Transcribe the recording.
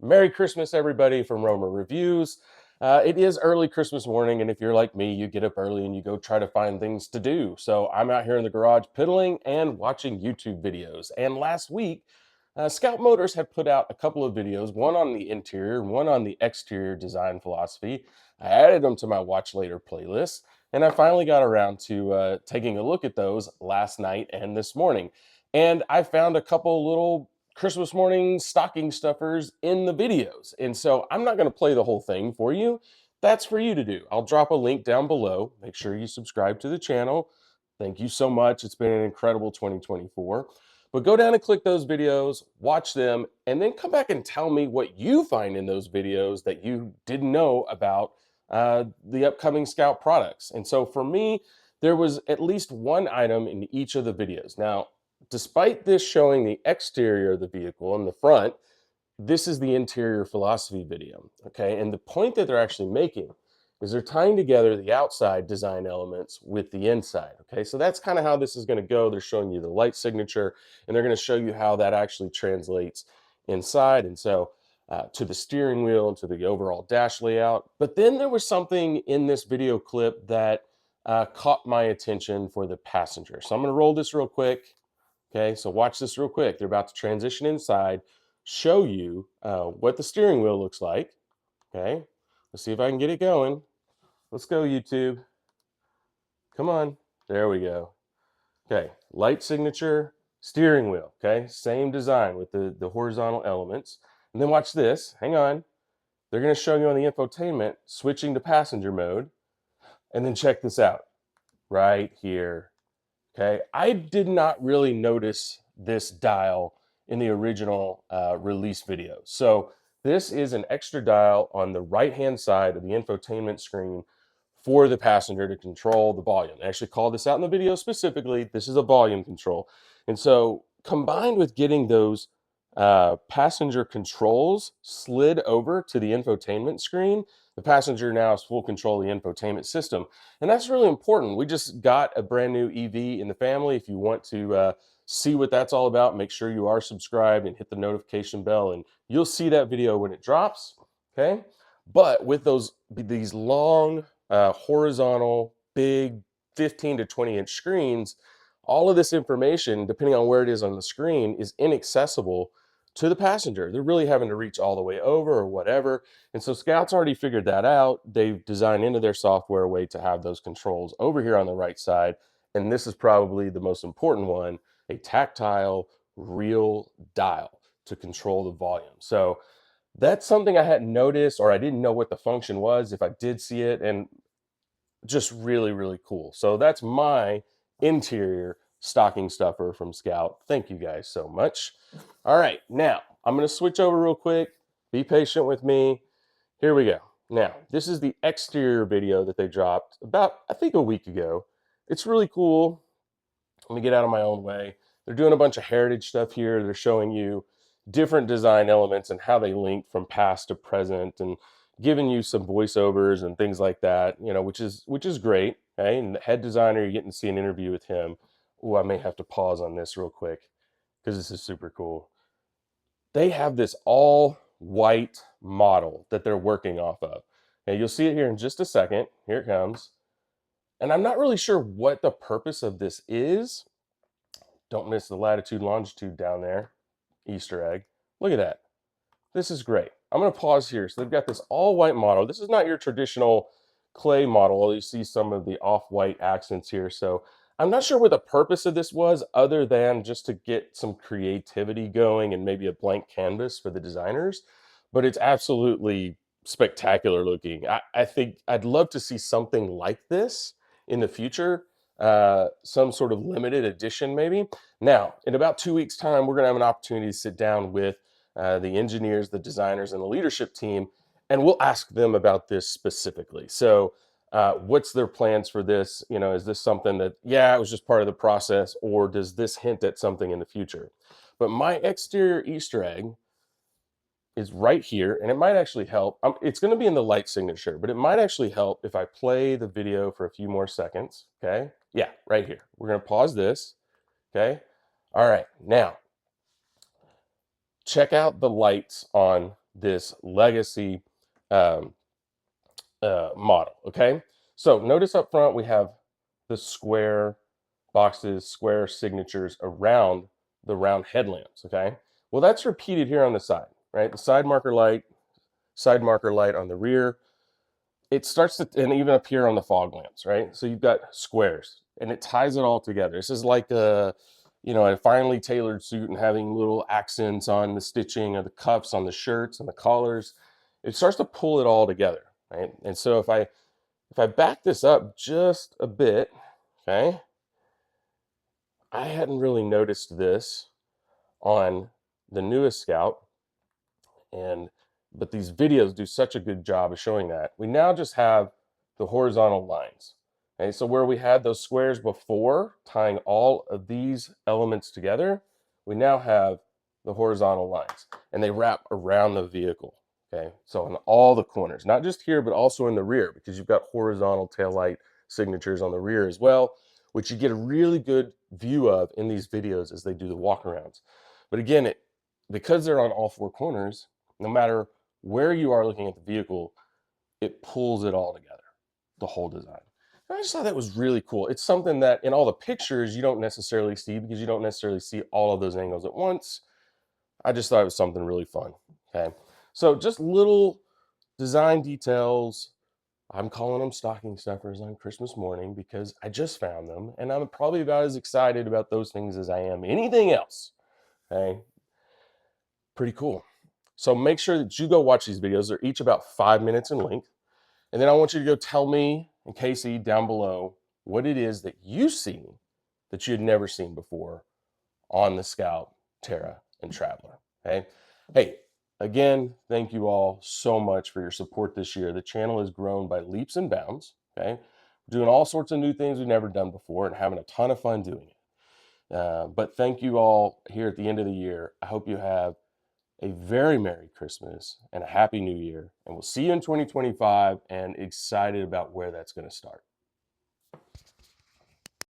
Merry Christmas, everybody, from Roma Reviews. It is early Christmas morning, and if you're like me, you get up early and you go try to find things to do. So I'm out here in the garage piddling and watching YouTube videos. And last week, Scout Motors had put out a couple of videos, one on the interior, one on the exterior design philosophy. I added them to my Watch Later playlist, and I finally got around to taking a look at those last night and this morning. And I found a couple little Christmas morning stocking stuffers in the videos. And so I'm not going to play the whole thing for you. That's for you to do. I'll drop a link down below. Make sure you subscribe to the channel. Thank you so much. It's been an incredible 2024. But go down and click those videos, watch them, and then come back and tell me what you find in those videos that you didn't know about the upcoming Scout products. And so for me, there was at least one item in each of the videos. Now, despite this showing the exterior of the vehicle in the front, this is the interior philosophy video, okay? And the point that they're actually making is they're tying together the outside design elements with the inside, okay? So that's kind of how this is going to go. They're showing you the light signature, and they're going to show you how that actually translates inside. And so to the steering wheel and to the overall dash layout. But then there was something in this video clip that caught my attention for the passenger. So I'm going to roll this real quick. Okay, so watch this real quick. They're about to transition inside, show you what the steering wheel looks like. Okay, let's see if I can get it going. Let's go, YouTube. Come on. There we go. Okay, light signature, steering wheel. Okay, same design with the horizontal elements. And then watch this. Hang on. They're going to show you on the infotainment, switching to passenger mode. And then check this out right here. Okay, I did not really notice this dial in the original release video. So this is an extra dial on the right-hand side of the infotainment screen for the passenger to control the volume. I actually called this out in the video specifically. This is a volume control. And so combined with getting those passenger controls slid over to the infotainment screen, the passenger now has full control of the infotainment system. And that's really important. We just got a brand new EV in the family. If you want to see what that's all about, make sure you are subscribed and hit the notification bell, and you'll see that video when it drops. Okay. But with these long, horizontal, big 15 to 20-inch screens, all of this information, depending on where it is on the screen, is inaccessible to the passenger. They're really having to reach all the way over or whatever. And so Scout's already figured that out. They've designed into their software a way to have those controls over here on the right side. And this is probably the most important one, a tactile real dial to control the volume. So that's something I hadn't noticed, or I didn't know what the function was if I did see it, and just really, really cool. So that's my interior stocking stuffer from Scout. Thank you guys so much. All right, now I'm going to switch over real quick. Be patient with me. Here we go. Now, this is the exterior video that they dropped about, I think, a week ago. It's really cool. Let me get out of my own way. They're doing a bunch of heritage stuff here. They're showing you different design elements and how they link from past to present, and giving you some voiceovers and things like that, you know, which is great. Okay, and the head designer, you're getting to see an interview with him. Oh, I may have to pause on this real quick because this is super cool. They have this all white model that they're working off of. And you'll see it here in just a second. Here it comes. And I'm not really sure what the purpose of this is. Don't miss the latitude, longitude down there. Easter egg. Look at that. This is great. I'm going to pause here. So they've got this all white model. This is not your traditional clay model. You see some of the off-white accents here. So I'm not sure what the purpose of this was, other than just to get some creativity going and maybe a blank canvas for the designers. But it's absolutely spectacular looking. I think I'd love to see something like this in the future. Some sort of limited edition maybe. Now, in about 2 weeks' time, we're going to have an opportunity to sit down with the engineers, the designers, and the leadership team, and we'll ask them about this specifically. So what's their plans for this? You know, is this something that, yeah, it was just part of the process, or does this hint at something in the future? But my exterior Easter egg is right here, and it might actually help. It's going to be in the light signature, but it might actually help if I play the video for a few more seconds. Okay. Yeah, right here. We're going to pause this. Okay. All right. Now, check out the lights on this legacy um, model. Okay, so notice up front we have the square boxes, square signatures around the round headlamps. Okay, well, that's repeated here on the side, right? The side marker light on the rear. It starts to, and even up here on the fog lamps, right? So you've got squares, and it ties it all together. This is like a finely tailored suit and having little accents on the stitching of the cuffs on the shirts and the collars. It starts to pull it all together, right? And so if I back this up just a bit, okay, I hadn't really noticed this on the newest Scout, and but these videos do such a good job of showing that. We now just have the horizontal lines. Okay, so where we had those squares before, tying all of these elements together, we now have the horizontal lines, and they wrap around the vehicle. Okay, so in all the corners, not just here, but also in the rear, because you've got horizontal taillight signatures on the rear as well, which you get a really good view of in these videos as they do the walkarounds. But again, because they're on all four corners, no matter where you are looking at the vehicle, it pulls it all together, the whole design. And I just thought that was really cool. It's something that in all the pictures you don't necessarily see because you don't necessarily see all of those angles at once. I just thought it was something really fun. Okay, so just little design details. I'm calling them stocking stuffers on Christmas morning because I just found them, and I'm probably about as excited about those things as I am anything else. Okay, pretty cool. So make sure that you go watch these videos. They're each about 5 minutes in length. And then I want you to go tell me and Casey down below what it is that you've seen that you had never seen before on the Scout, Terra, and Traveler. Okay. Hey, again, thank you all so much for your support this year. The channel has grown by leaps and bounds. Okay. Doing all sorts of new things we've never done before and having a ton of fun doing it. But thank you all here at the end of the year. I hope you have a very Merry Christmas and a Happy New Year. And we'll see you in 2025 and excited about where that's going to start.